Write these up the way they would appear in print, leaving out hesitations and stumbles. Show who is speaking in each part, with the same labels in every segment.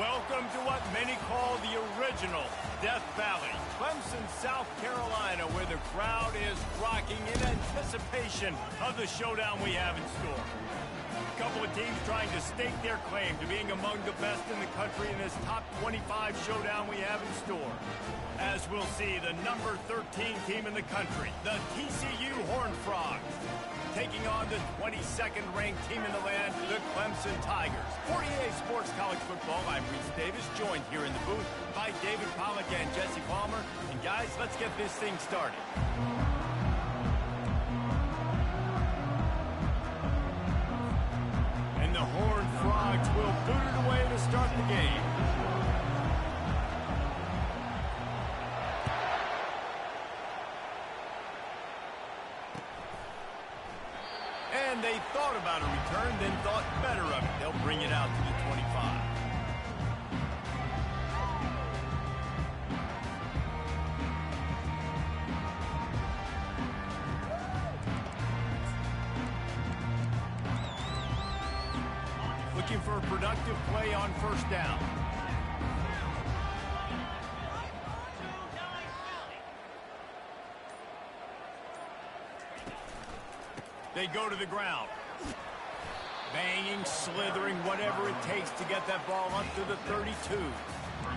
Speaker 1: Welcome to what many call the original Death Valley, Clemson, South Carolina, where the crowd is rocking in anticipation of the showdown we have in store. A couple of teams trying to stake their claim to being among the best in the country in this top 25 showdown we have in store. As we'll see, the number 13 team in the country, the TCU Horned Frogs, taking on the 22nd ranked team in the land, the Clemson Tigers. 48 Sports College Football, I'm Reese Davis, joined here in the booth by David Pollack and Jesse Palmer. And guys, let's get this thing started. And the Horned Frogs will boot it away to start the game. And they thought about a return, then thought better of it. They'll bring it out to the 25. Looking for a productive play on first down. They go to the ground. Banging, slithering, whatever it takes to get that ball up to the 32.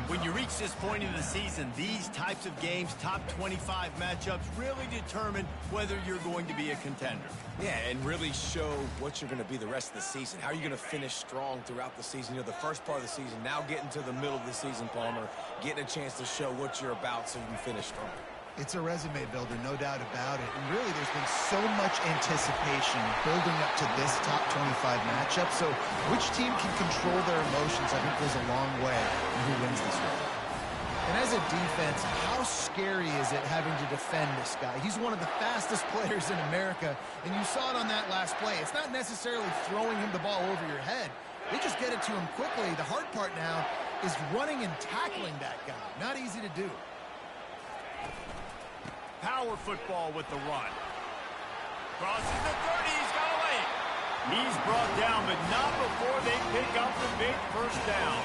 Speaker 1: When you reach this point in the season, these types of games, top 25 matchups, really determine whether you're going to be a contender.
Speaker 2: Yeah, and really show what you're going to be the rest of the season. How are you going to finish strong throughout the season? You know, the first part of the season, now getting to the middle of the season, Palmer, getting a chance to show what you're about so you can finish strong.
Speaker 3: It's a resume builder, no doubt about it. And really, there's been so much anticipation building up to this top 25 matchup. So which team can control their emotions, I think, goes a long way in who wins this one. And as a defense, how scary is it having to defend this guy? He's one of the fastest players in America, and you saw it on that last play. It's not necessarily throwing him the ball over your head. They just get it to him quickly. The hard part now is running and tackling that guy. Not easy to do.
Speaker 1: Power football with the run. Crosses the 30, he's got away. He's brought down, but not before they pick up the big first down.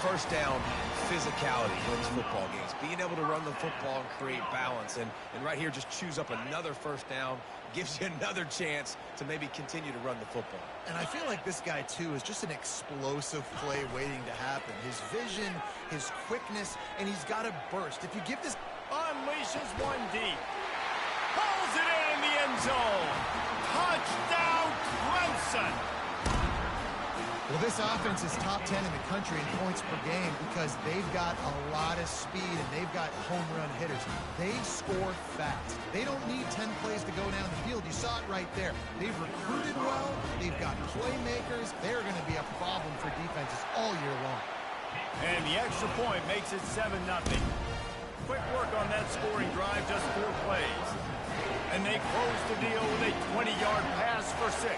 Speaker 2: First down, physicality wins football games. Being able to run the football and create balance. And right here, just choose up another first down, gives you another chance to maybe continue to run the football.
Speaker 3: And I feel like this guy, too, is just an explosive play waiting to happen. His vision, his quickness, and he's got a burst. If you give this...
Speaker 1: Unleashes one deep. Pulls it in the end zone. Touchdown, Clemson.
Speaker 3: Well, this offense is top 10 in the country in points per game because they've got a lot of speed and they've got home run hitters. They score fast. They don't need 10 plays to go down the field. You saw it right there. They've recruited well. They've got playmakers. They're going to be a problem for defenses all year long.
Speaker 1: And the extra point makes it 7-0. Quick work on that scoring drive, just 4 plays. And they close the deal with a 20-yard pass for 6.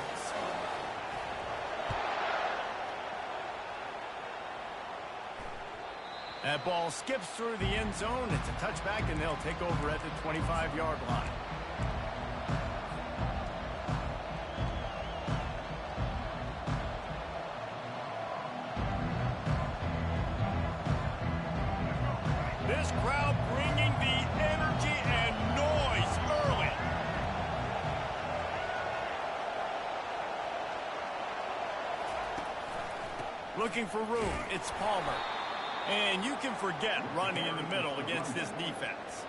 Speaker 1: That ball skips through the end zone. It's a touchback, and they'll take over at the 25-yard line. This crowd bringing the energy and noise early. Looking for room, it's Palmer. And you can forget running in the middle against this defense.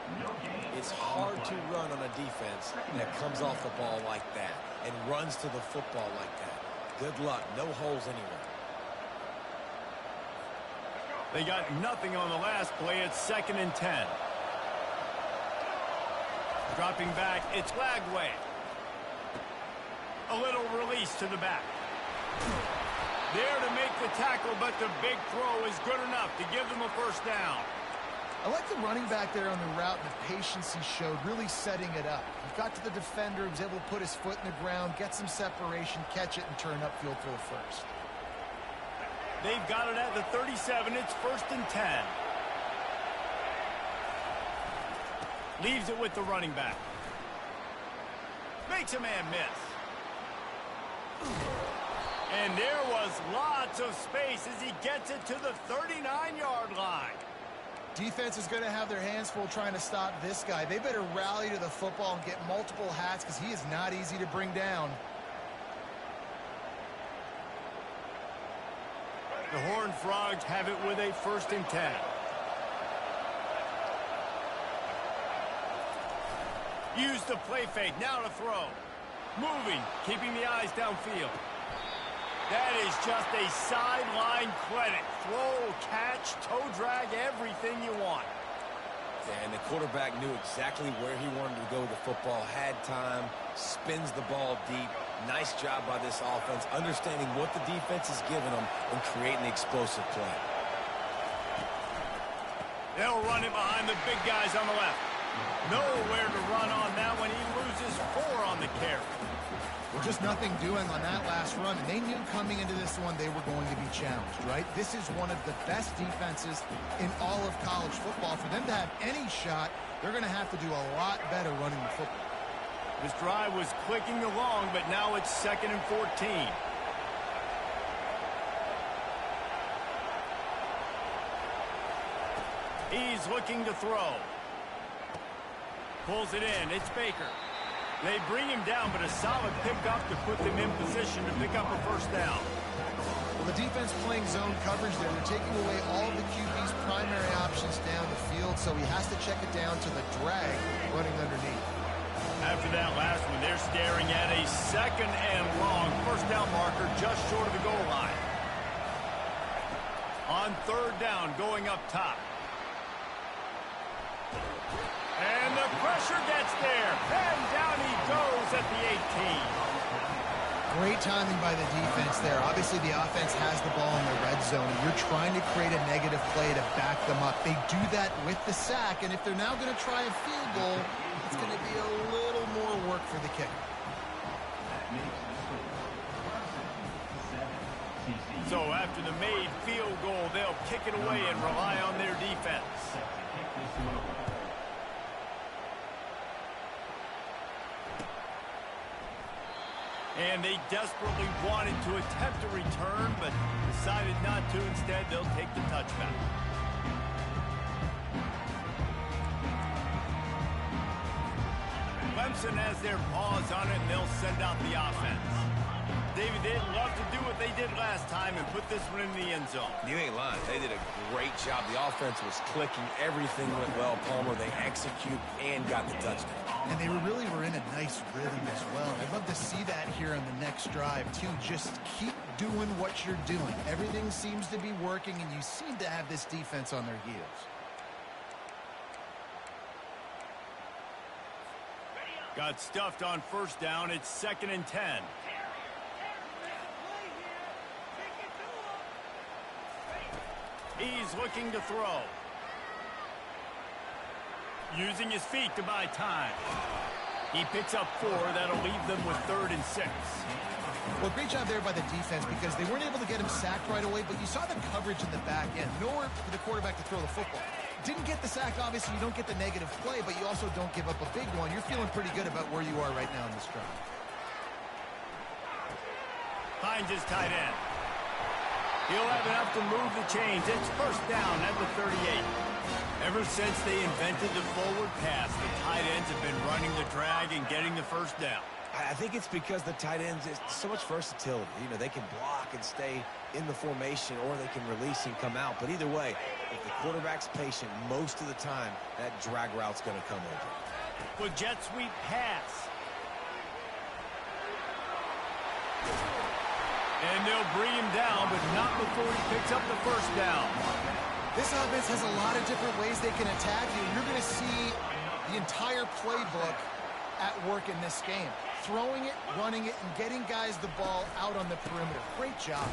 Speaker 2: It's hard to run on a defense that comes off the ball like that and runs to the football like that. Good luck, no holes anywhere.
Speaker 1: They got nothing on the last play. It's 2nd and 10. Dropping back, it's Lagway. A little release to the back. There to make the tackle, but the big throw is good enough to give them a first down.
Speaker 3: I like the running back there on the route and the patience he showed, really setting it up. He got to the defender, he was able to put his foot in the ground, get some separation, catch it, and turn upfield for the first.
Speaker 1: They've got it at the 37. It's 1st and 10. Leaves it with the running back. Makes a man miss. And there was lots of space as he gets it to the 39-yard line.
Speaker 3: Defense is going to have their hands full trying to stop this guy. They better rally to the football and get multiple hats because he is not easy to bring down.
Speaker 1: The Horned Frogs have it with a 1st and 10. Use the play fake. Now to throw. Moving, keeping the eyes downfield. That is just a sideline credit. Throw, catch, toe drag, everything you want.
Speaker 2: Yeah, and the quarterback knew exactly where he wanted to go with the football, had time, spins the ball deep. Nice job by this offense, understanding what the defense is giving them and creating the explosive play.
Speaker 1: They'll run it behind the big guys on the left. Nowhere to run on that one. He loses 4 on the carry.
Speaker 3: Well, just nothing doing on that last run. And they knew coming into this one they were going to be challenged, right? This is one of the best defenses in all of college football. For them to have any shot, they're going to have to do a lot better running the football.
Speaker 1: This drive was clicking along, but now it's 2nd and 14. He's looking to throw. Pulls it in. It's Baker. They bring him down, but a solid pickup to put them in position to pick up a 1st down.
Speaker 3: Well, the defense playing zone coverage there. They're taking away all of the QB's primary options down the field, so he has to check it down to the drag running underneath.
Speaker 1: After that last one, they're staring at a 2nd and long 1st down marker just short of the goal line. On 3rd down, going up top. And the pressure gets there. And down he goes at the 18.
Speaker 3: Great timing by the defense there. Obviously, the offense has the ball in the red zone, and you're trying to create a negative play to back them up. They do that with the sack, and if they're now going to try a field goal, it's going to be a little more work for the kicker.
Speaker 1: So after the made field goal, they'll kick it away and rely on their defense. And they desperately wanted to attempt a return, but decided not to. Instead, they'll take the touchback. Clemson has their paws on it, and they'll send out the offense. David, they'd love to do what they did last time and put this one in the end zone.
Speaker 2: You ain't lying. They did a great job. The offense was clicking. Everything went well. Palmer, they execute and got the touchdown.
Speaker 3: And they really were in a nice rhythm as well. I'd love to see that here on the next drive, too. Just keep doing what you're doing. Everything seems to be working, and you seem to have this defense on their heels.
Speaker 1: Got stuffed on 1st down. It's 2nd and 10. He's looking to throw. Using his feet to buy time. He picks up 4. That'll leave them with 3rd and 6.
Speaker 3: Well, great job there by the defense because they weren't able to get him sacked right away, but you saw the coverage in the back end. Nowhere for the quarterback to throw the football. Didn't get the sack, obviously. You don't get the negative play, but you also don't give up a big one. You're feeling pretty good about where you are right now in this drive.
Speaker 1: Finds his tight end. He'll have enough to move the chains. It's 1st down at the 38. Ever since they invented the forward pass, the tight ends have been running the drag and getting the 1st down.
Speaker 2: I think it's because the tight ends is so much versatility. You know, they can block and stay in the formation, or they can release and come out. But either way, if the quarterback's patient, most of the time, that drag route's going to come over.
Speaker 1: With jet sweep pass. And they'll bring him down, but not before he picks up the 1st down.
Speaker 3: This offense has a lot of different ways they can attack you. You're going to see the entire playbook at work in this game. Throwing it, running it, and getting guys the ball out on the perimeter. Great job.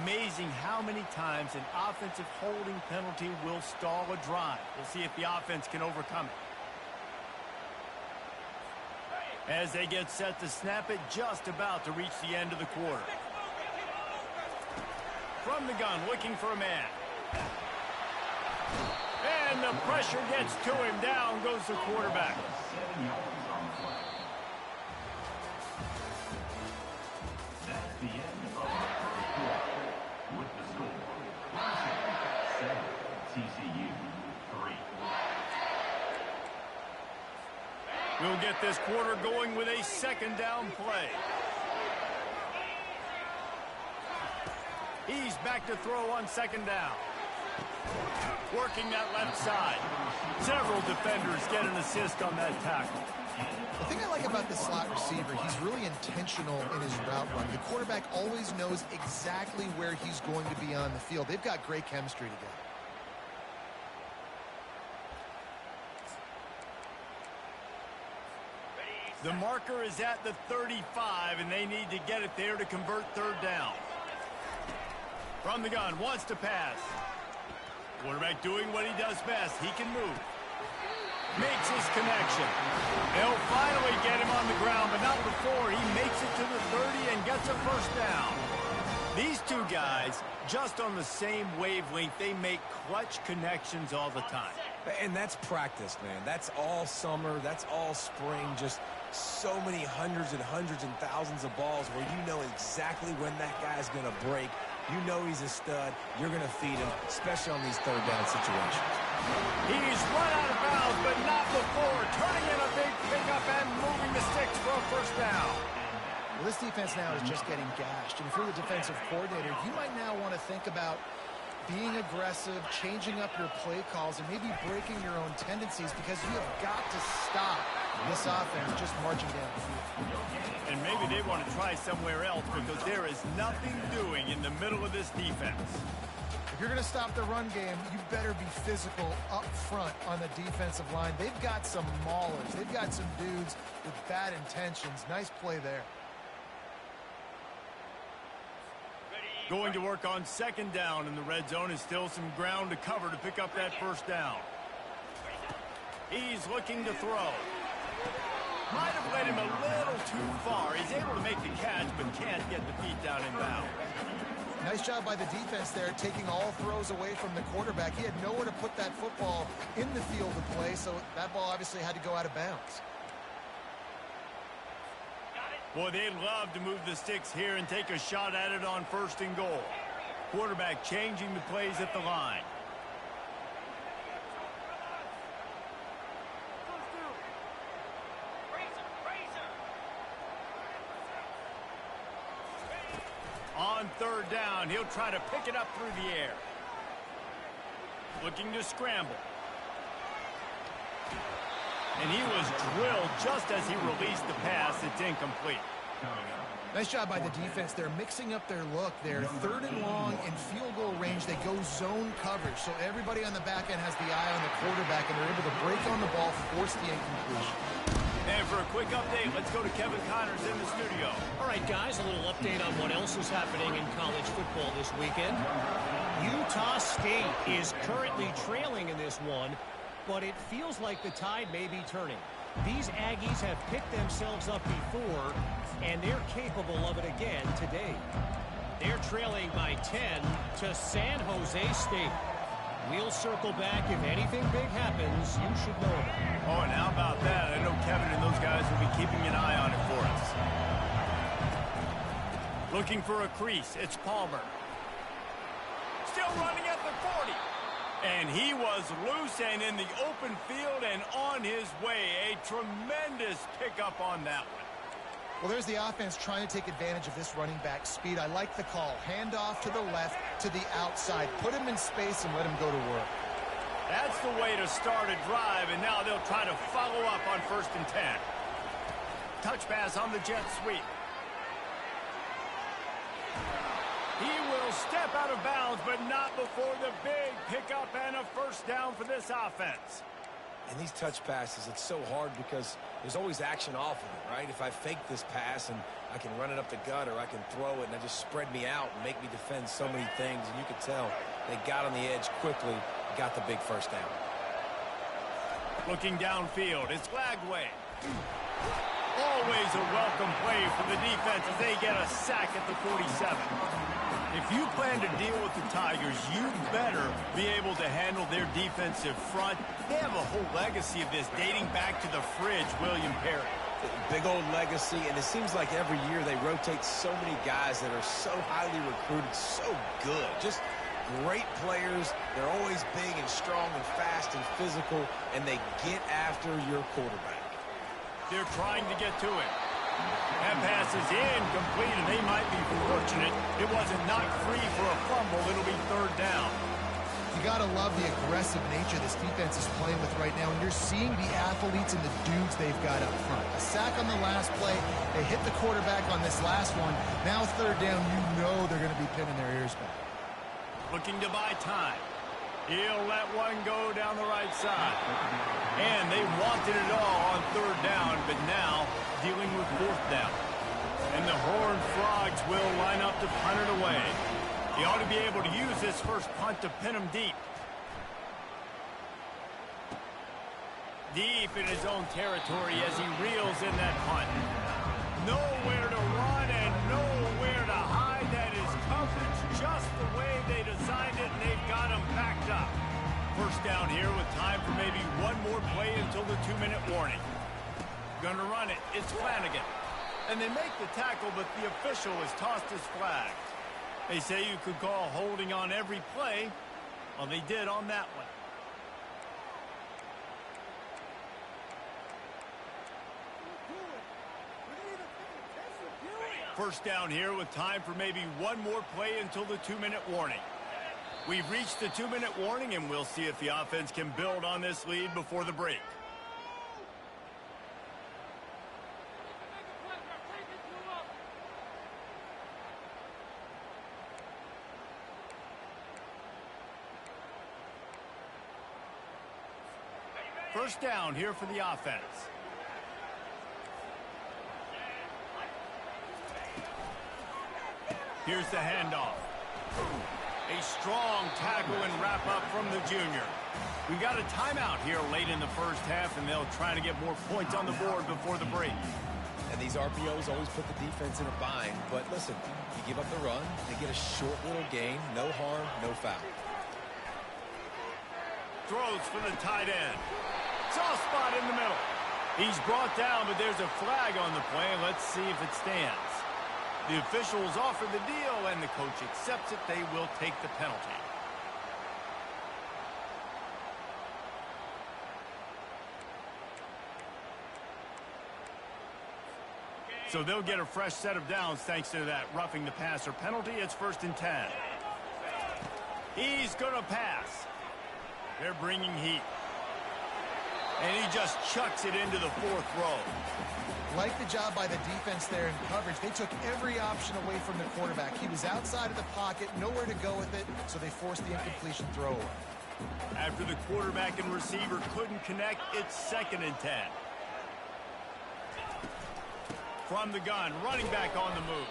Speaker 1: Amazing how many times an offensive holding penalty will stall a drive. We'll see if the offense can overcome it. As they get set to snap it, just about to reach the end of the quarter. From the gun, looking for a man. And the pressure gets to him. Down goes the quarterback. He'll get this quarter going with a second down play. He's back to throw on second down. Working that left side. Several defenders get an assist on that tackle.
Speaker 3: The thing I like about the slot receiver, he's really intentional in his route run. The quarterback always knows exactly where he's going to be on the field. They've got great chemistry together.
Speaker 1: The marker is at the 35, and they need to get it there to convert third down. From the gun, wants to pass. Quarterback doing what he does best. He can move. Makes his connection. They'll finally get him on the ground, but not before he makes it to the 30 and gets a first down. These two guys, just on the same wavelength, they make clutch connections all the time.
Speaker 2: And that's practice, man. That's all summer. That's all spring. Just so many hundreds and thousands of balls where you know exactly when that guy's going to break. You know he's a stud. You're going to feed him, especially on these third down situations.
Speaker 1: He's run out of bounds, but not before. Turning in a big pickup and moving the sticks for a first down.
Speaker 3: Well, this defense now is just getting gashed. And if you're the defensive coordinator, you might now want to think about being aggressive, changing up your play calls, and maybe breaking your own tendencies, because you have got to stop this offense just marching down the field.
Speaker 1: And maybe they want to try somewhere else, because there is nothing doing in the middle of this defense.
Speaker 3: If you're going to stop the run game, you better be physical up front on the defensive line. They've got some maulers. They've got some dudes with bad intentions. Nice play there.
Speaker 1: Going to work on second down in the red zone. Is still some ground to cover to pick up that first down. He's looking to throw. Might have led him a little too far. He's able to make the catch, but can't get the feet down in bounds.
Speaker 3: Nice job by the defense there, taking all throws away from the quarterback. He had nowhere to put that football in the field to play, so that ball obviously had to go out of bounds.
Speaker 1: Boy, they'd love to move the sticks here and take a shot at it on first and goal. Quarterback changing the plays at the line. On third down, he'll try to pick it up through the air. Looking to scramble. And he was drilled just as he released the pass. It's incomplete.
Speaker 3: Nice job by the defense. They're mixing up their look there. Third and long in field goal range. They go zone coverage. So everybody on the back end has the eye on the quarterback, and they're able to break on the ball, force the incompletion.
Speaker 1: And for a quick update, let's go to Kevin Connors in the studio.
Speaker 4: All right, guys, a little update on what else is happening in college football this weekend. Utah State is currently trailing in this one, but it feels like the tide may be turning. These Aggies have picked themselves up before, and they're capable of it again today. They're trailing by 10 to San Jose State. We'll circle back. If anything big happens, you should know about it.
Speaker 1: Oh, and how about that? I know Kevin and those guys will be keeping an eye on it for us. Looking for a crease. It's Palmer. Still running at the 40. And he was loose and in the open field and on his way. A tremendous pickup on that one.
Speaker 3: Well, there's the offense trying to take advantage of this running back speed. I like the call. Hand off to the left, to the outside. Put him in space and let him go to work.
Speaker 1: That's the way to start a drive, and now they'll try to follow up on 1st and 10. Touch pass on the jet sweep. He will step out of bounds, but not before the big pickup and a first down for this offense.
Speaker 2: And these touch passes, it's so hard because there's always action off of it, right? If I fake this pass and I can run it up the gut, or I can throw it and I just spread me out and make me defend so many things. And you could tell they got on the edge quickly, got the big first down.
Speaker 1: Looking downfield, it's Glagway. Always a welcome play for the defense as they get a sack at the 47. If you plan to deal with the Tigers, you better be able to handle their defensive front. They have a whole legacy of this dating back to the fridge, William Perry.
Speaker 2: Big old legacy, and it seems like every year they rotate so many guys that are so highly recruited, so good. Just great players. They're always big and strong and fast and physical, and they get after your quarterback.
Speaker 1: They're trying to get to it. That pass is incomplete, and they might be fortunate it wasn't knocked free for a fumble. It'll be third down.
Speaker 3: You got to love the aggressive nature this defense is playing with right now, and you're seeing the athletes and the dudes they've got up front. A sack on the last play. They hit the quarterback on this last one. Now third down, you know they're going to be pinning their ears back.
Speaker 1: Looking to buy time. He'll let one go down the right side. And they wanted it all on third down, but now dealing with fourth down. And the Horned Frogs will line up to punt it away. He ought to be able to use this first punt to pin him deep. Deep in his own territory as he reels in that punt. Nowhere to run and nowhere to hide. That is coverage just the way they designed it, and they've got him backed up. First down here with time for maybe one more play until the 2-minute warning. Gonna run it. It's Flanagan. And they make the tackle, but the official has tossed his flag. They say you could call holding on every play. Well, they did on that one. First down here with time for maybe one more play until the 2-minute warning. We've reached the 2-minute warning, and we'll see if the offense can build on this lead before the break. First down here for the offense. Here's the handoff. A strong tackle and wrap up from the junior. We've got a timeout here late in the first half, and they'll try to get more points on the board before the break.
Speaker 2: And these RPOs always put the defense in a bind. But listen, you give up the run, they get a short little gain, no harm, no foul.
Speaker 1: Throws for the tight end. Soft spot in the middle. He's brought down, but there's a flag on the play. Let's see if it stands. The officials offer the deal, and the coach accepts it. They will take the penalty. So they'll get a fresh set of downs thanks to that roughing the passer penalty. It's 1st and 10. He's going to pass. They're bringing heat. And he just chucks it into the 4th row.
Speaker 3: Like the job by the defense there in coverage. They took every option away from the quarterback. He was outside of the pocket, nowhere to go with it, so they forced the incompletion throwaway.
Speaker 1: After the quarterback and receiver couldn't connect, it's 2nd and 10. From the gun, running back on the move.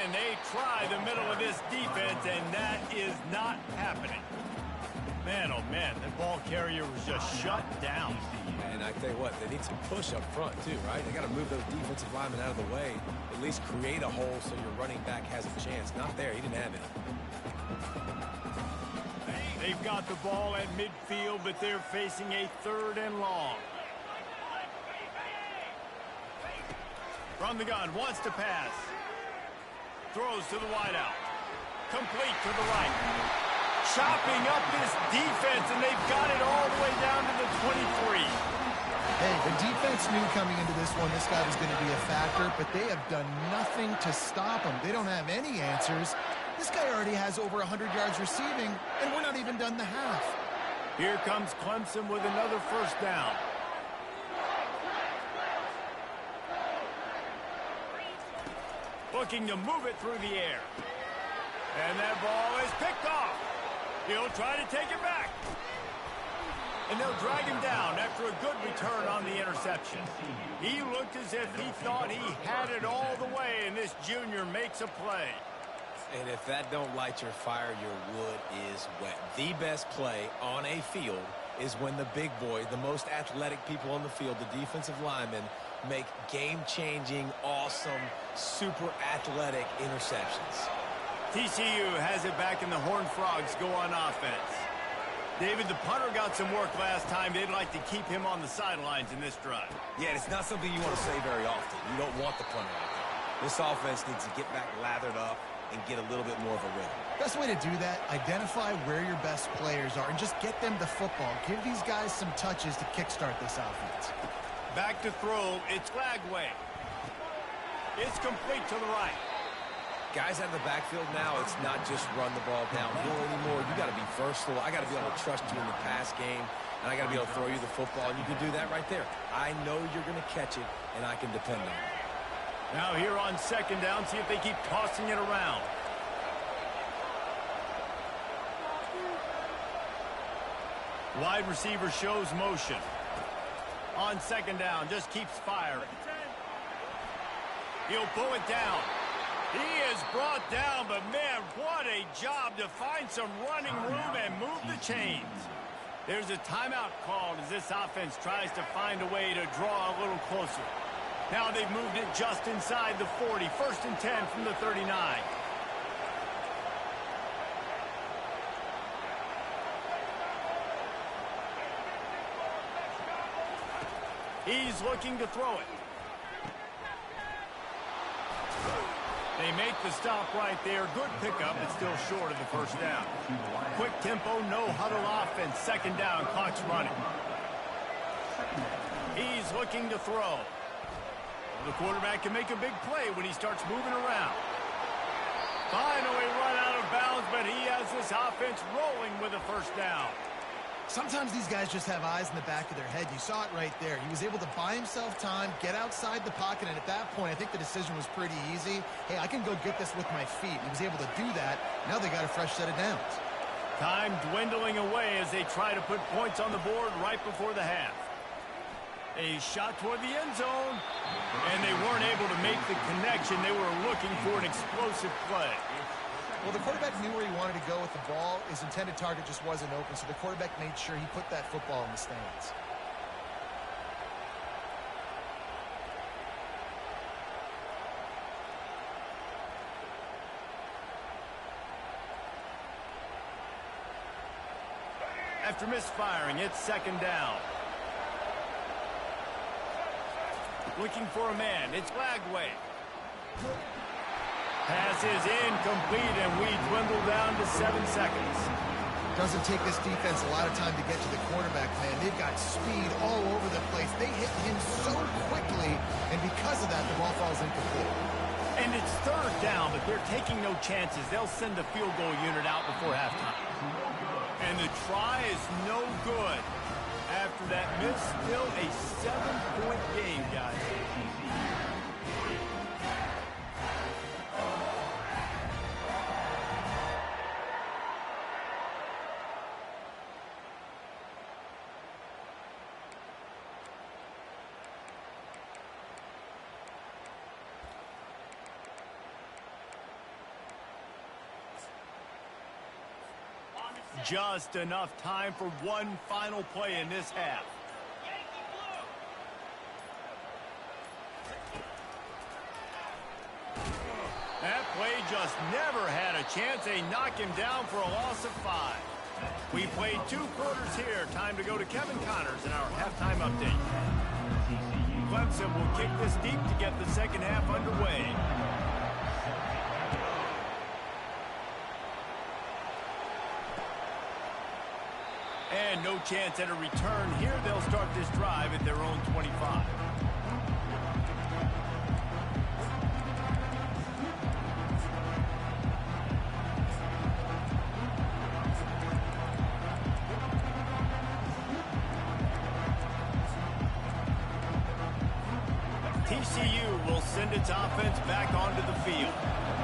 Speaker 1: And they try the middle of this defense, and that is not happening. Man, oh man, that ball carrier was just shut down.
Speaker 2: And I tell you what, they need some push up front too, right? They got to move those defensive linemen out of the way, at least create a hole so your running back has a chance. Not there, he didn't have it.
Speaker 1: They've got the ball at midfield, but they're facing a 3rd and long. From the gun, wants to pass. Throws to the wideout. Complete to the right. Chopping up this defense, and they've got it all the way down to the 23.
Speaker 3: Hey, the defense knew coming into this one this guy was going to be a factor, but they have done nothing to stop him. They don't have any answers. This guy already has over 100 yards receiving, and we're not even done the half.
Speaker 1: Here comes Clemson with another first down. Looking to move it through the air. And that ball is picked off. He'll try to take it back. And they'll drag him down after a good return on the interception. He looked as if he thought he had it all the way, and this junior makes a play.
Speaker 2: And if that don't light your fire, your wood is wet. The best play on a field is when the big boy, the most athletic people on the field, the defensive linemen, make game-changing, awesome, super athletic interceptions.
Speaker 1: TCU has it back, and the Horned Frogs go on offense. David, the punter got some work last time. They'd like to keep him on the sidelines in this drive.
Speaker 2: Yeah, it's not something you want to say very often. You don't want the punter out there. This offense needs to get back lathered up and get a little bit more of a rhythm.
Speaker 3: Best way to do that, identify where your best players are and just get them the football. Give these guys some touches to kickstart this offense.
Speaker 1: Back to throw. It's Lagway. It's complete to the right.
Speaker 2: Guys out of the backfield now, it's not just run the ball downhill anymore. You got to be versatile. I got to be able to trust you in the pass game, and I got to be able to throw you the football, and you can do that right there. I know you're going to catch it, and I can depend on it.
Speaker 1: Now here on second down, see if they keep tossing it around. Wide receiver shows motion. On second down, just keeps firing. He'll pull it down. He is brought down, but man, what a job to find some running room and move the chains. There's a timeout called as this offense tries to find a way to draw a little closer. Now they've moved it just inside the 40. 1st and 10 from the 39. He's looking to throw it. They make the stop right there. Good pickup, but still short of the first down. Quick tempo, no huddle offense. Second down, clock's running. He's looking to throw. The quarterback can make a big play when he starts moving around. Finally run out of bounds, but he has this offense rolling with a first down.
Speaker 3: Sometimes these guys just have eyes in the back of their head. You saw it right there. He was able to buy himself time, get outside the pocket, and at that point, I think the decision was pretty easy. Hey, I can go get this with my feet. He was able to do that. Now they got a fresh set of downs.
Speaker 1: Time dwindling away as they try to put points on the board right before the half. A shot toward the end zone, and they weren't able to make the connection. They were looking for an explosive play.
Speaker 3: Well, the quarterback knew where he wanted to go with the ball. His intended target just wasn't open, so the quarterback made sure he put that football in the stands.
Speaker 1: After misfiring, it's second down. Looking for a man. It's Lagway. Pass is incomplete, and we dwindle down to 7 seconds.
Speaker 3: Doesn't take this defense a lot of time to get to the quarterback, man. They've got speed all over the place. They hit him so quickly, and because of that, the ball falls incomplete.
Speaker 1: And it's third down, but they're taking no chances. They'll send the field goal unit out before halftime. And the try is no good. After that miss, still a 7-point game, guys. Just enough time for one final play in this half. That play just never had a chance. They knock him down for a loss of 5. We played 2 quarters here. Time to go to Kevin Connors in our halftime update. Clemson will kick this deep to get the second half underway. And no chance at a return here. They'll start this drive at their own 25. TCU will send its offense back onto the field.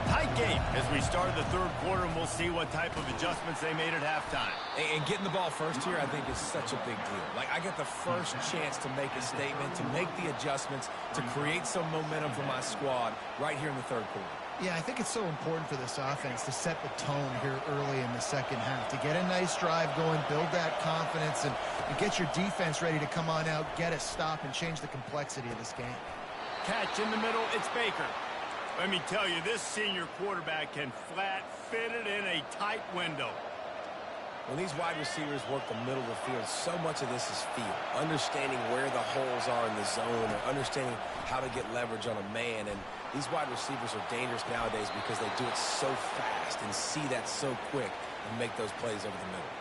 Speaker 1: Tight game as we start the third quarter, and we'll see what type of adjustments they made at halftime.
Speaker 2: And getting the ball first here, I think, is such a big deal. Like, I get the first chance to make a statement, to make the adjustments, to create some momentum for my squad right here in the third quarter.
Speaker 3: Yeah, I think it's so important for this offense to set the tone here early in the second half, to get a nice drive going, build that confidence, and get your defense ready to come on out, get a stop, and change the complexity of this game.
Speaker 1: Catch in the middle, it's Baker. Let me tell you, this senior quarterback can flat fit it in a tight window.
Speaker 2: When these wide receivers work the middle of the field, so much of this is feel. Understanding where the holes are in the zone, or understanding how to get leverage on a man. And these wide receivers are dangerous nowadays because they do it so fast and see that so quick and make those plays over the middle.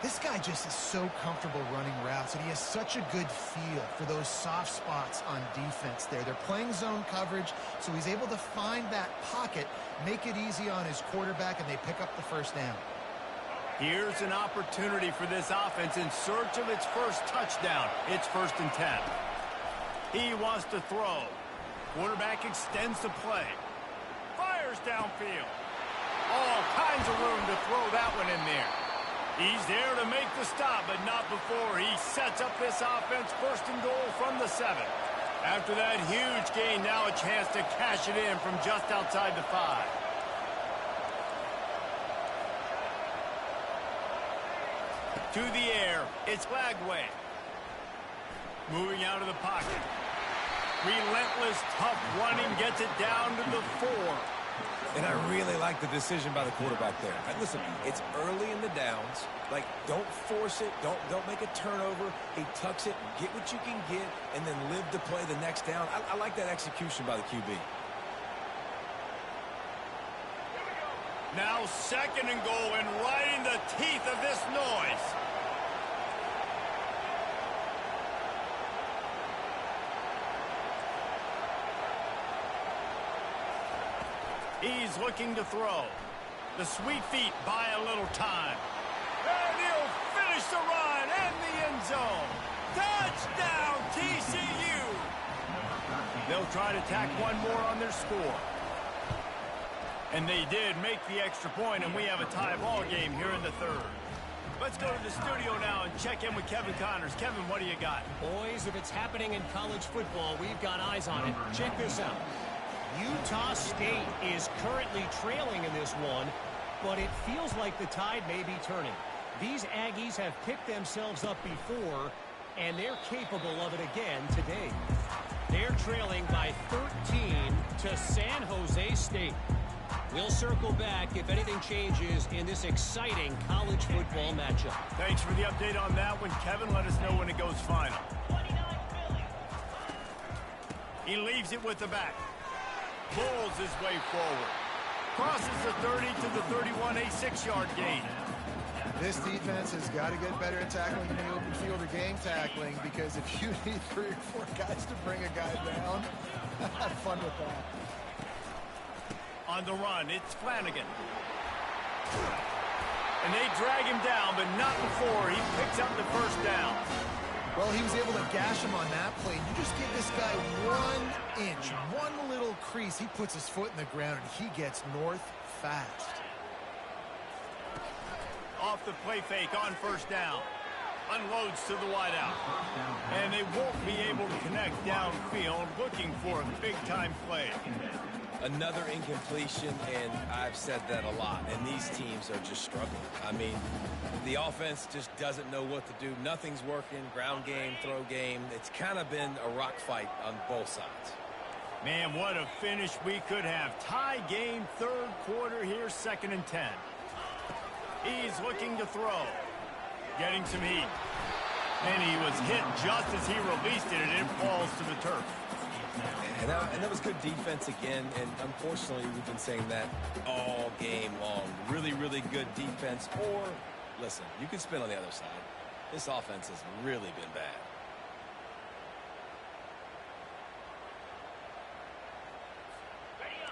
Speaker 3: This guy just is so comfortable running routes, and he has such a good feel for those soft spots on defense there. They're playing zone coverage, so he's able to find that pocket, make it easy on his quarterback, and they pick up the first down.
Speaker 1: Here's an opportunity for this offense in search of its first touchdown. It's 1st and 10. He wants to throw. Quarterback extends the play. Fires downfield. All kinds of room to throw that one in there. He's there to make the stop, but not before he sets up this offense 1st and goal from the 7. After that huge gain, now a chance to cash it in from just outside the 5. To the air, it's Lagway. Moving out of the pocket. Relentless, tough running, gets it down to the 4.
Speaker 2: And I really like the decision by the quarterback there. And listen, it's early in the downs. Like, don't force it. Don't make a turnover. He tucks it, get what you can get, and then live to play the next down. I like that execution by the QB.
Speaker 1: Now 2nd and goal, and right in the teeth of this noise. He's looking to throw. The sweet feet buy a little time. And he'll finish the run in the end zone. Touchdown, TCU! They'll try to tack one more on their score. And they did make the extra point, and we have a tie ball game here in the 3rd. Let's go to the studio now and check in with Kevin Connors. Kevin, what do you got?
Speaker 4: Boys, if it's happening in college football, we've got eyes on it. Check this out. Utah State is currently trailing in this one, but it feels like the tide may be turning. These Aggies have picked themselves up before, and they're capable of it again today. They're trailing by 13 to San Jose State. We'll circle back if anything changes in this exciting college football matchup.
Speaker 1: Thanks for the update on that one, Kevin. Let us know when it goes final. He leaves it with the back. Pulls his way forward. Crosses the 30 to the 31, a 6-yard gain.
Speaker 3: This defense has got to get better at tackling in the open field or game tackling, because if you need 3 or 4 guys to bring a guy down, have fun with that.
Speaker 1: On the run, it's Flanagan. And they drag him down, but not before he picks up the first down.
Speaker 3: Well, he was able to gash him on that play. You just give this guy 1 inch, one little crease. He puts his foot in the ground, and he gets north fast.
Speaker 1: Off the play fake on 1st down. Unloads to the wideout. And they won't be able to connect downfield, looking for a big-time play.
Speaker 2: Another incompletion, and I've said that a lot, and these teams are just struggling. I mean, the offense just doesn't know what to do. Nothing's working. Ground game, throw game. It's kind of been a rock fight on both sides.
Speaker 1: Man, what a finish we could have. Tie game, 3rd quarter here, 2nd and 10. He's looking to throw. Getting some heat. And he was hit just as he released it, and it falls to the turf.
Speaker 2: And that was good defense again, and unfortunately we've been saying that all game long. Really, really good defense. Or, listen, you can spin on the other side. This offense has really been bad.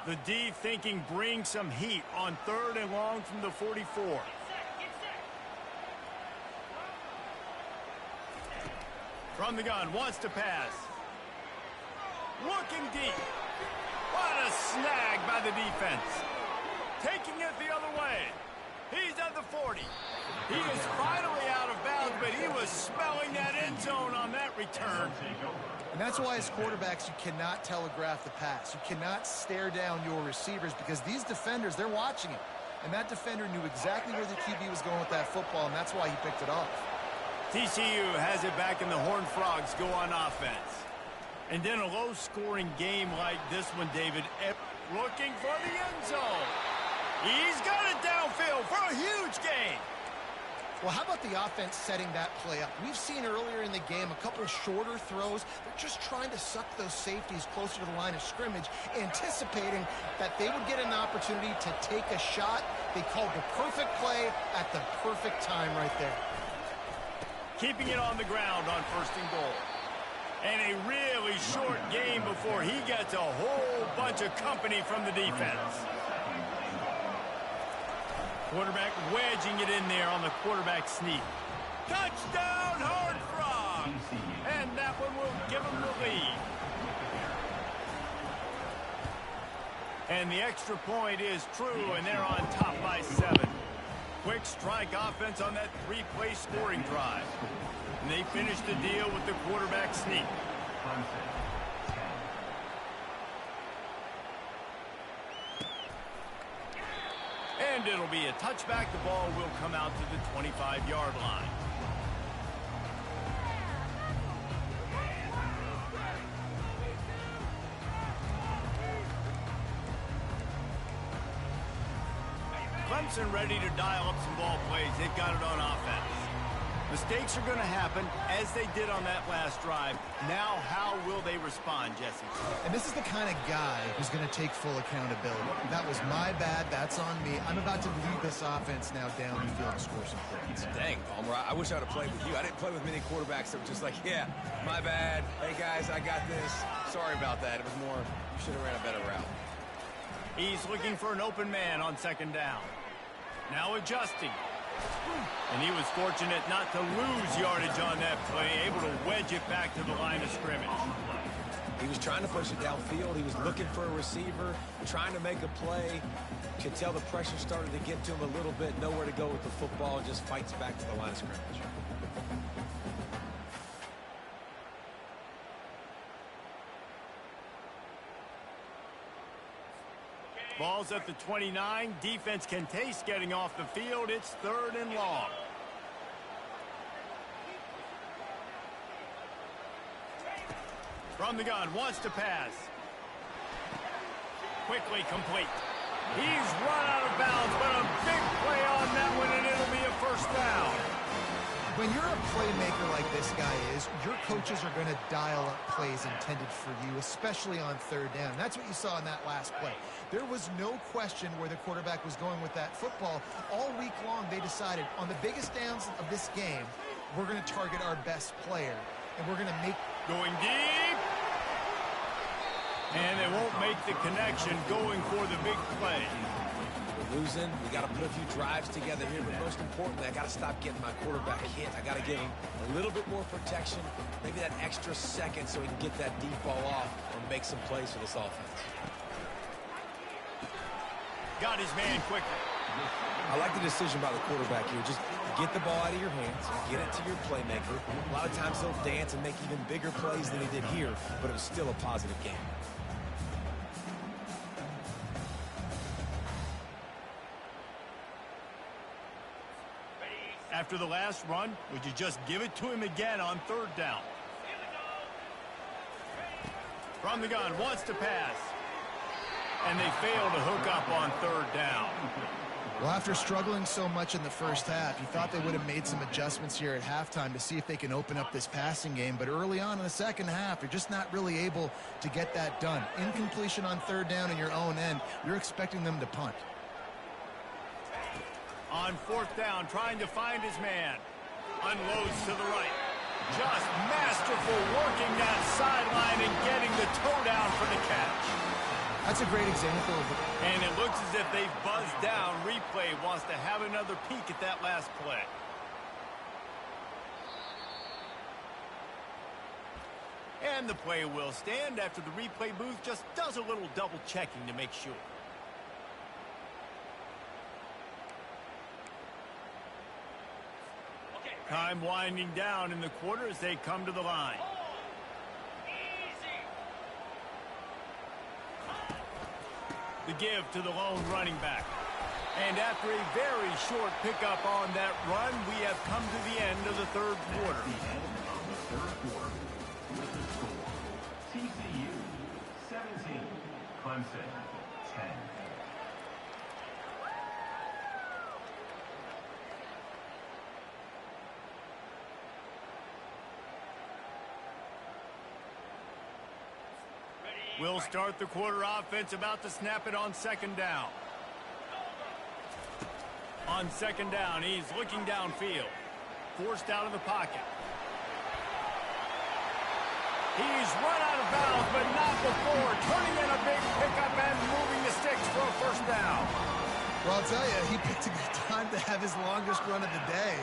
Speaker 1: The D thinking bring some heat on 3rd and long from the 44. From the gun, wants to pass. Looking deep. What a snag by the defense. Taking it the other way. He's at the 40. He is finally out of bounds, but he was smelling that end zone on that return.
Speaker 3: And that's why as quarterbacks you cannot telegraph the pass. You cannot stare down your receivers, because these defenders, they're watching it. And that defender knew exactly where the QB was going with that football, and that's why he picked it off.
Speaker 1: TCU has it back, and the Horned Frogs go on offense. And then a low-scoring game like this one, David, looking for the end zone. He's got it downfield for a huge gain.
Speaker 3: Well, how about the offense setting that play up? We've seen earlier in the game a couple shorter throws. They're just trying to suck those safeties closer to the line of scrimmage, anticipating that they would get an opportunity to take a shot. They called the perfect play at the perfect time right there.
Speaker 1: Keeping it on the ground on 1st and goal. And a really short game before he gets a whole bunch of company from the defense. Quarterback wedging it in there on the quarterback sneak. Touchdown, Horned Frogs! And that one will give him the lead. And the extra point is true, and they're on top by 7. Quick strike offense on that 3-play scoring drive. And they finish the deal with the quarterback sneak. And it'll be a touchback. The ball will come out to the 25-yard line. Clemson ready to dial up some ball plays. They've got it on offense. Mistakes are going to happen, as they did on that last drive. Now, how will they respond, Jesse?
Speaker 3: And this is the kind of guy who's going to take full accountability. That was my bad. That's on me. I'm about to lead this offense now down the field and score some points.
Speaker 2: Dang, Palmer, I wish I would have played with you. I didn't play with many quarterbacks that were just like, yeah, my bad. Hey, guys, I got this. Sorry about that. It was more, you should have ran a better route.
Speaker 1: He's looking for an open man on 2nd down. Now adjusting. And he was fortunate not to lose yardage on that play, able to wedge it back to the line of scrimmage.
Speaker 2: He was trying to push it downfield. He was looking for a receiver, trying to make a play. Could tell the pressure started to get to him a little bit. Nowhere to go with the football, and just fights back to the line of scrimmage.
Speaker 1: Ball's at the 29. Defense can taste getting off the field. It's 3rd and long. From the gun, wants to pass. Quickly complete. He's run out of bounds, but a big play on that one, and it'll be a 1st down.
Speaker 3: When you're a playmaker like this guy is, your coaches are going to dial up plays intended for you, especially on 3rd down. That's what you saw in that last play. There was no question where the quarterback was going with that football. All week long, they decided on the biggest downs of this game, we're going to target our best player, and we're going to make...
Speaker 1: Going deep. And they won't make the connection going for the big play.
Speaker 2: We're losing. We got to put a few drives together here, but most importantly, I got to stop getting my quarterback hit. I got to give him a little bit more protection, maybe that extra second so he can get that deep ball off or make some plays for this offense.
Speaker 1: Got his man quickly.
Speaker 2: I like the decision by the quarterback here. Just get the ball out of your hands, get it to your playmaker. A lot of times he'll dance and make even bigger plays than he did here, but it was still a positive game.
Speaker 1: After the last run, would you just give it to him again on 3rd down? From the gun, wants to pass. And they fail to hook up on 3rd down.
Speaker 3: Well, after struggling so much in the first half, you thought they would have made some adjustments here at halftime to see if they can open up this passing game. But early on in the second half, you're just not really able to get that done. Incompletion on 3rd down in your own end, you're expecting them to punt.
Speaker 1: On 4th down, trying to find his man. Unloads to the right. Just masterful working that sideline and getting the toe down for the catch.
Speaker 3: That's a great example of it.
Speaker 1: And it looks as if they've buzzed down. Replay wants to have another peek at that last play. And the play will stand after the replay booth just does a little double checking to make sure. Time winding down in the quarter as they come to the line. The give to the lone running back. And after a very short pickup on that run, we have come to the end of the 3rd quarter.
Speaker 5: TCU 17, Clemson 10.
Speaker 1: We'll start the quarter offense, about to snap it on second down. On second down, he's looking downfield. Forced out of the pocket. He's run out of bounds, but not before turning in a big pickup and moving the sticks for a first down.
Speaker 3: Well, I'll tell you, he picked a good time to have his longest run of the day.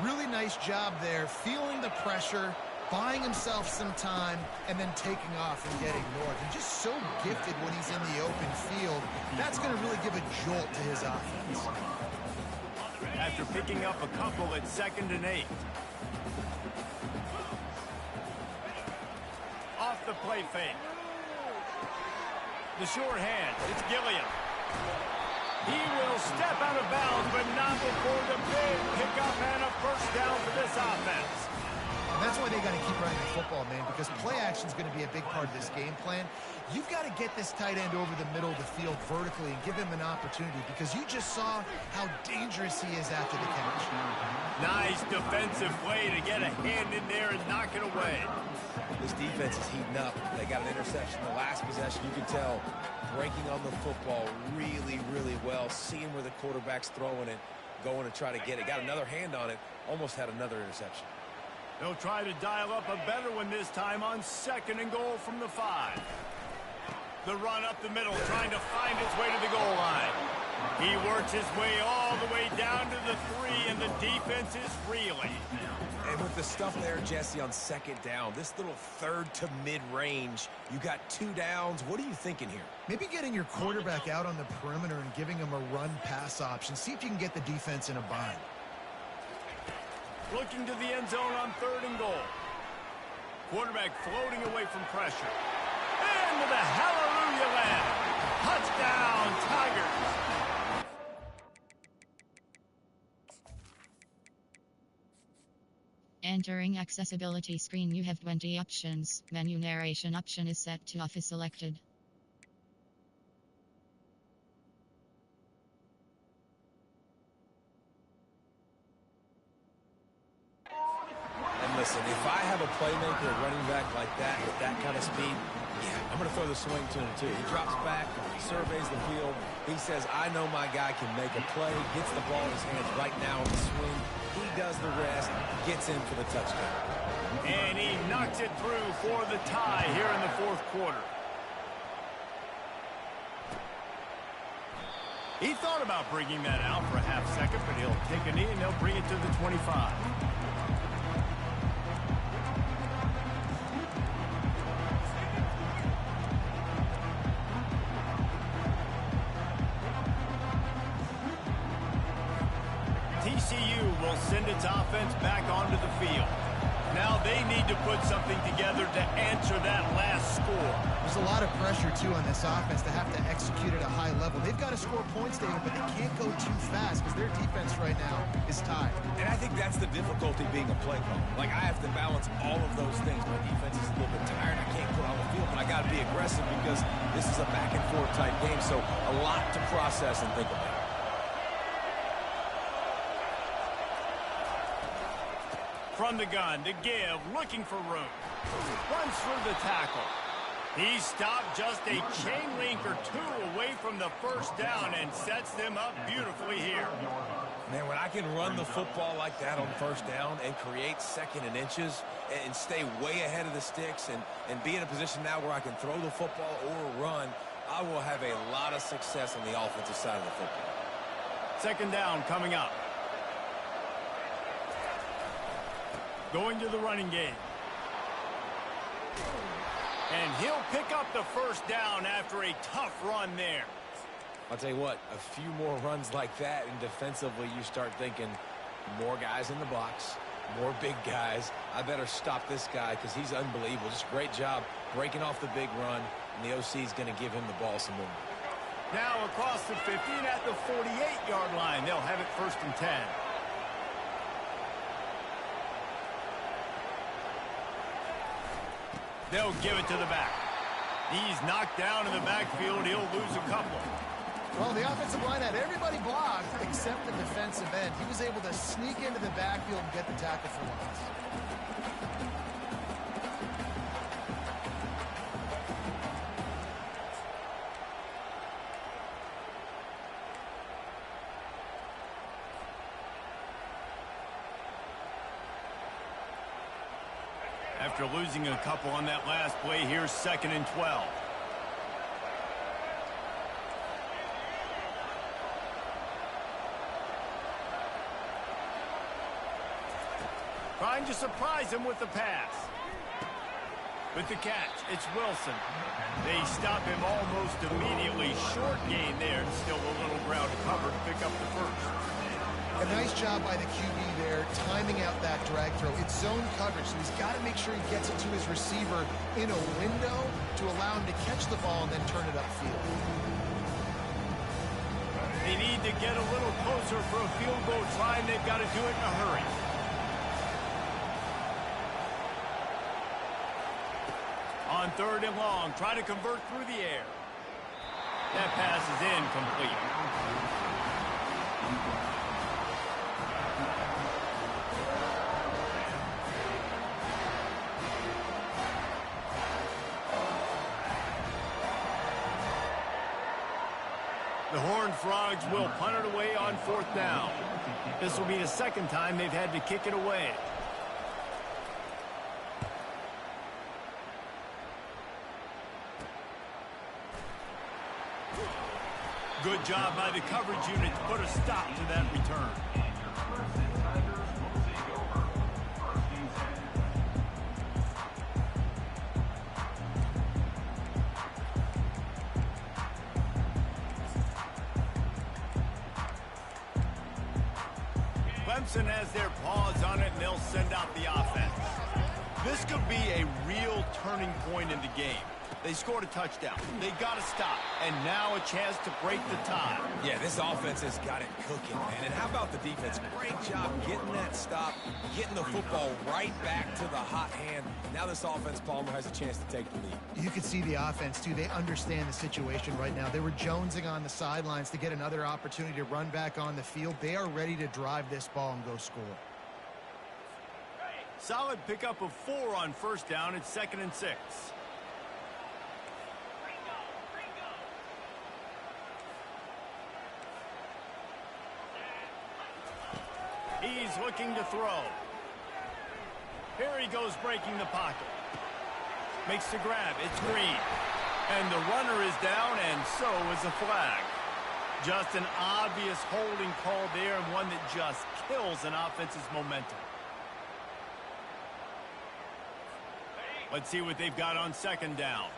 Speaker 3: Really nice job there, feeling the pressure, buying himself some time, and then taking off and getting north. And just so gifted when he's in the open field. That's going to really give a jolt to his offense.
Speaker 1: After picking up a couple at 2nd and 8. Off the play fake. The short hand. It's Gilliam. He will step out of bounds, but not before the big pickup and a first down for this offense.
Speaker 3: And that's why they got to keep running the football, man, because play action is going to be a big part of this game plan. You've got to get this tight end over the middle of the field vertically and give him an opportunity, because you just saw how dangerous he is after the catch.
Speaker 1: Nice defensive play to get a hand in there and knock it away.
Speaker 2: This defense is heating up. They got an interception the last possession. You can tell breaking on the football really, really well, seeing where the quarterback's throwing it, going to try to get it. Got another hand on it, almost had another interception.
Speaker 1: They'll try to dial up a better one this time on 2nd and goal from the 5. The run up the middle, trying to find his way to the goal line. He works his way all the way down to the 3, and the defense is reeling.
Speaker 2: And with the stuff there, Jesse, on 2nd down, this little 3rd to mid-range, you got 2 downs. What are you thinking here?
Speaker 3: Maybe getting your quarterback out on the perimeter and giving him a run-pass option. See if you can get the defense in a bind.
Speaker 1: Looking to the end zone on 3rd and goal. Quarterback floating away from pressure. Into the hallelujah land. Touchdown, Tigers.
Speaker 6: Entering accessibility screen, you have 20 options. Menu narration option is set to off is selected.
Speaker 2: And listen, if I have a playmaker, a running back like that, with that kind of speed, yeah, I'm going to throw the swing to him too. He drops back, surveys the field. He says, I know my guy can make a play, gets the ball in his hands right now on the swing. He does the rest, gets in for the touchdown.
Speaker 1: And he knocks it through for the tie here in the 4th quarter. He thought about bringing that out for a half second, but he'll take a knee and they'll bring it to the 25. TCU will send its offense back onto the field. Now they need to put something together to answer that last score.
Speaker 3: There's a lot of pressure, too, on this offense to have to execute at a high level. They've got to score points, David, but they can't go too fast because their defense right now is tied.
Speaker 2: And I think that's the difficulty being a play caller. Like, I have to balance all of those things. My defense is a little bit tired. I can't put on the field, but I got to be aggressive because this is a back-and-forth type game, so a lot to process and think about.
Speaker 1: From the gun to give, looking for room. Runs through the tackle. He stopped just a chain link or 2 away from the first down and sets them up beautifully here.
Speaker 2: Man, when I can run the football like that on first down and create 2nd and inches and stay way ahead of the sticks and be in a position now where I can throw the football or run, I will have a lot of success on the offensive side of the football.
Speaker 1: 2nd down coming up. Going to the running game. And he'll pick up the first down after a tough run there.
Speaker 2: I'll tell you what, a few more runs like that, and defensively you start thinking more guys in the box, more big guys. I better stop this guy because he's unbelievable. Just a great job breaking off the big run, and the OC is going to give him the ball some more.
Speaker 1: Now across the 50 and at the 48-yard line. They'll have it 1st and 10. They'll give it to the back. He's knocked down in the backfield. He'll lose a couple.
Speaker 3: Well, the offensive line had everybody blocked except the defensive end. He was able to sneak into the backfield and get the tackle for loss.
Speaker 1: After losing a couple on that last play, here's 2nd and 12. Trying to surprise him with the pass. With the catch, it's Wilson. They stop him almost immediately. Short gain there. Still a little ground to cover to pick up the first.
Speaker 3: A nice job by the QB there, timing out that drag throw. It's zone coverage, so he's got to make sure he gets it to his receiver in a window to allow him to catch the ball and then turn it upfield.
Speaker 1: They need to get a little closer for a field goal try, and they've got to do it in a hurry. On 3rd and long, try to convert through the air. That pass is incomplete. The Horned Frogs will punt it away on 4th down. This will be the 2nd time they've had to kick it away. Good job by the coverage unit to put a stop to that return. Clemson has their paws on it, and they'll send out the offense. This could be a real turning point in the game. They scored a touchdown. They got to stop. And now a chance to break the tie.
Speaker 2: Yeah, this offense has got it cooking, man. And how about the defense? Great job getting that stop, getting the football right back to the hot hand. Now this offense, Palmer, has a chance to take the lead.
Speaker 3: You can see the offense, too. They understand the situation right now. They were jonesing on the sidelines to get another opportunity to run back on the field. They are ready to drive this ball and go score.
Speaker 1: Solid pickup of 4 on 1st down. It's 2nd and 6. He's looking to throw. Here he goes breaking the pocket. Makes the grab. It's Green. And the runner is down, and so is a flag. Just an obvious holding call there, and one that just kills an offense's momentum. Let's see what they've got on 2nd down.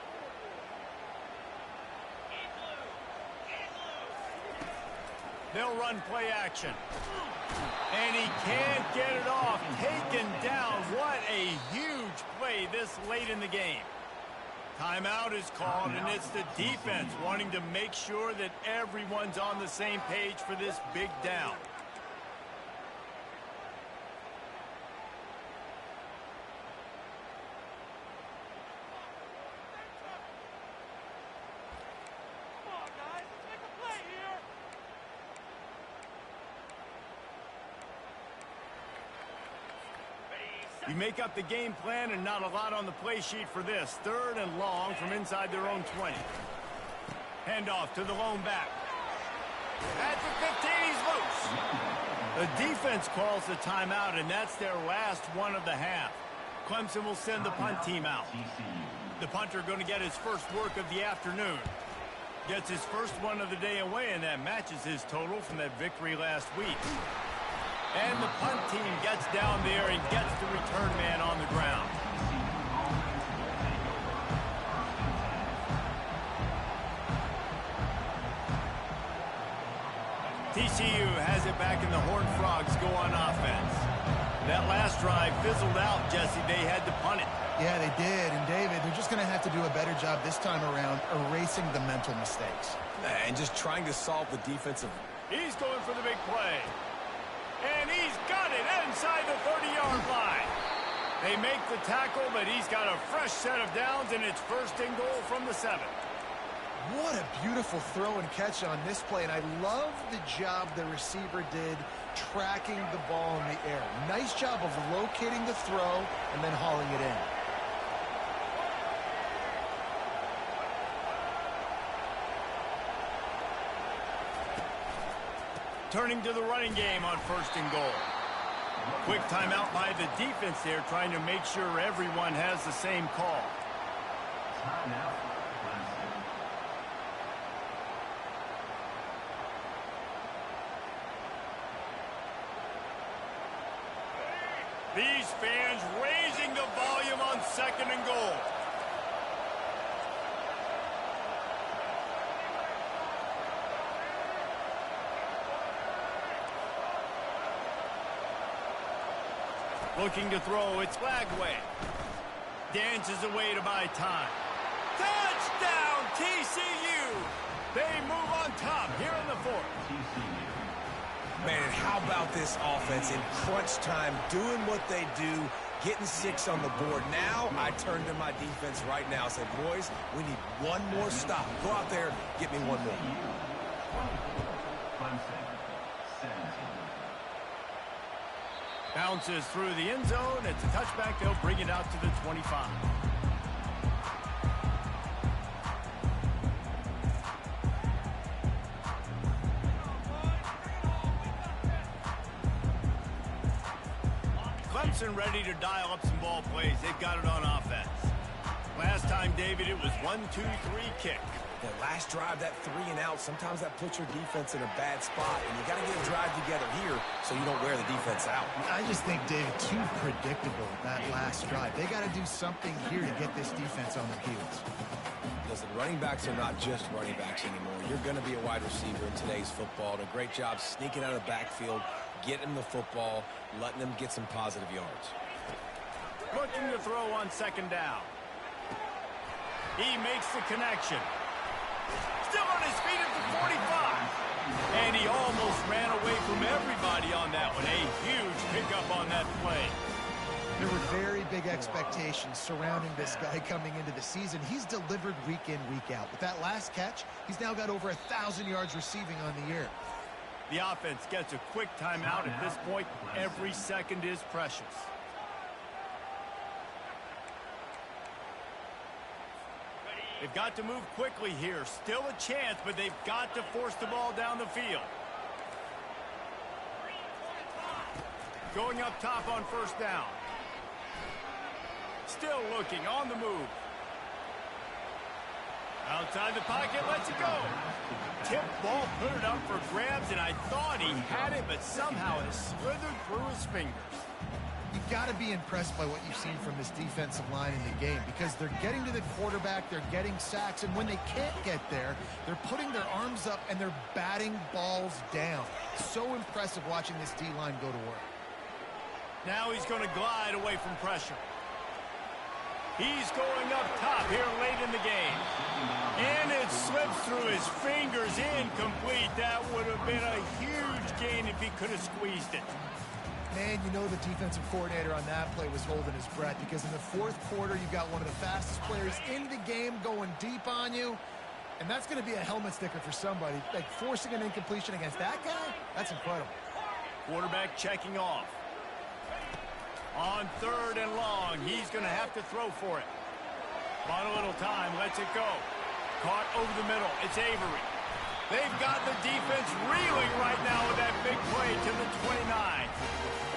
Speaker 1: They'll run play action. And he can't get it off. Taken down. What a huge play this late in the game. Timeout is called, and it's the defense wanting to make sure that everyone's on the same page for this big down. You make up the game plan, and not a lot on the play sheet for this. 3rd and long from inside their own 20. Handoff to the lone back. At the 15, he's loose. The defense calls the timeout, and that's their last one of the half. Clemson will send the punt team out. The punter going to get his first work of the afternoon. Gets his first one of the day away, and that matches his total from that victory last week. And the punt team gets down there and gets the return man on the ground. TCU has it back, and the Horned Frogs go on offense. That last drive fizzled out, Jesse. They had to punt it.
Speaker 3: Yeah, they did. And, David, they're just going to have to do a better job this time around erasing the mental mistakes.
Speaker 2: And just trying to solve the defensive.
Speaker 1: He's going for the big play. And he's got it inside the 30-yard line. They make the tackle, but he's got a fresh set of downs, and it's 1st and goal from the 7.
Speaker 3: What a beautiful throw and catch on this play, and I love the job the receiver did tracking the ball in the air. Nice job of locating the throw and then hauling it in.
Speaker 1: Turning to the running game on 1st and goal. Quick timeout by the defense there, trying to make sure everyone has the same call.
Speaker 5: Timeout, Clemson.
Speaker 1: These fans raising the volume on 2nd and goal. Looking to throw, it's Flagway. Dances away to buy time. Touchdown, TCU! They move on top here in the 4th.
Speaker 5: TCU.
Speaker 2: Man, how about this offense in crunch time, doing what they do, getting 6 on the board. Now I turn to my defense right now and say, boys, we need one more stop. Go out there, get me one more.
Speaker 5: Clemson, 17.
Speaker 1: Bounces through the end zone. It's a touchback. They'll bring it out to the 25. Clemson ready to dial up some ball plays. They've got it on offense. Last time, David, it was 1-2-3 kick.
Speaker 2: The last drive, that 3 and out, sometimes that puts your defense in a bad spot, and you got to get a drive together here so you don't wear the defense out.
Speaker 3: I just think, David, too predictable that last drive. They got to do something here to get this defense on their heels.
Speaker 2: Listen, running backs are not just running backs anymore. You're going to be a wide receiver in today's football. And a great job sneaking out of the backfield, getting them the football, letting them get some positive yards.
Speaker 1: Looking to throw on 2nd down. He makes the connection. Still on his feet at the 45. And he almost ran away from everybody on that one. A huge pickup on that play.
Speaker 3: There were very big expectations surrounding this guy coming into the season. He's delivered week in, week out. With that last catch, he's now got over 1,000 yards receiving on the year.
Speaker 1: The offense gets a quick timeout at this point. Every second is precious. They've got to move quickly here. Still a chance, but they've got to force the ball down the field. Going up top on 1st down. Still looking on the move. Outside the pocket, lets it go. Tip ball, put it up for grabs, and I thought he had it, but somehow it slithered through his fingers.
Speaker 3: You've got to be impressed by what you've seen from this defensive line in the game, because they're getting to the quarterback, they're getting sacks, and when they can't get there, they're putting their arms up and they're batting balls down. So impressive watching this D-line go to work.
Speaker 1: Now he's going to glide away from pressure. He's going up top here late in the game. And it slips through his fingers, incomplete. That would have been a huge gain if he could have squeezed it.
Speaker 3: Man, you know the defensive coordinator on that play was holding his breath, because in the 4th quarter, you've got one of the fastest players in the game going deep on you, and that's going to be a helmet sticker for somebody. Like, forcing an incompletion against that guy, that's incredible.
Speaker 1: Quarterback checking off. On 3rd and long, he's going to have to throw for it. Bought a little time, lets it go. Caught over the middle, it's Avery. They've got the defense reeling right now with that big play to the 29.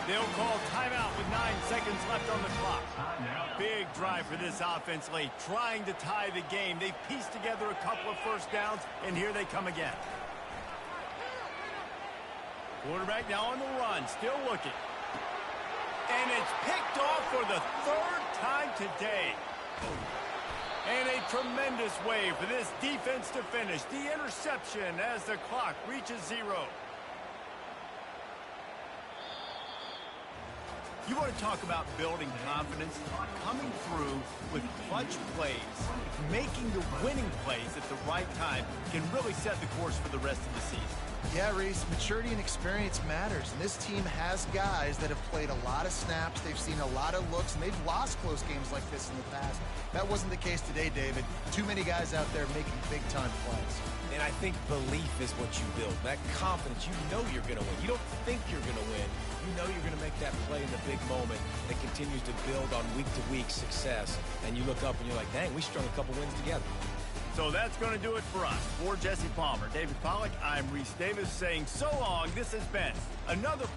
Speaker 1: They'll call timeout with 9 seconds left on the clock. Big drive for this offense late, trying to tie the game. They pieced together a couple of 1st downs, and here they come again. Quarterback now on the run, still looking. And it's picked off for the 3rd time today. And a tremendous way for this defense to finish. The interception as the clock reaches 0. You want to talk about building confidence? Coming through with clutch plays, making the winning plays at the right time can really set the course for the rest of the season.
Speaker 3: Yeah, Reese, maturity and experience matters, and this team has guys that have played a lot of snaps, they've seen a lot of looks, and they've lost close games like this in the past. That wasn't the case today, David. Too many guys out there making big-time plays.
Speaker 2: And I think belief is what you build. That confidence, you know you're going to win. You don't think you're going to win. You know you're going to make that play in the big moment that continues to build on week-to-week success. And you look up and you're like, dang, we strung a couple wins together.
Speaker 1: So that's going to do it for us. For Jesse Palmer, David Pollack, I'm Reese Davis saying so long. This has been another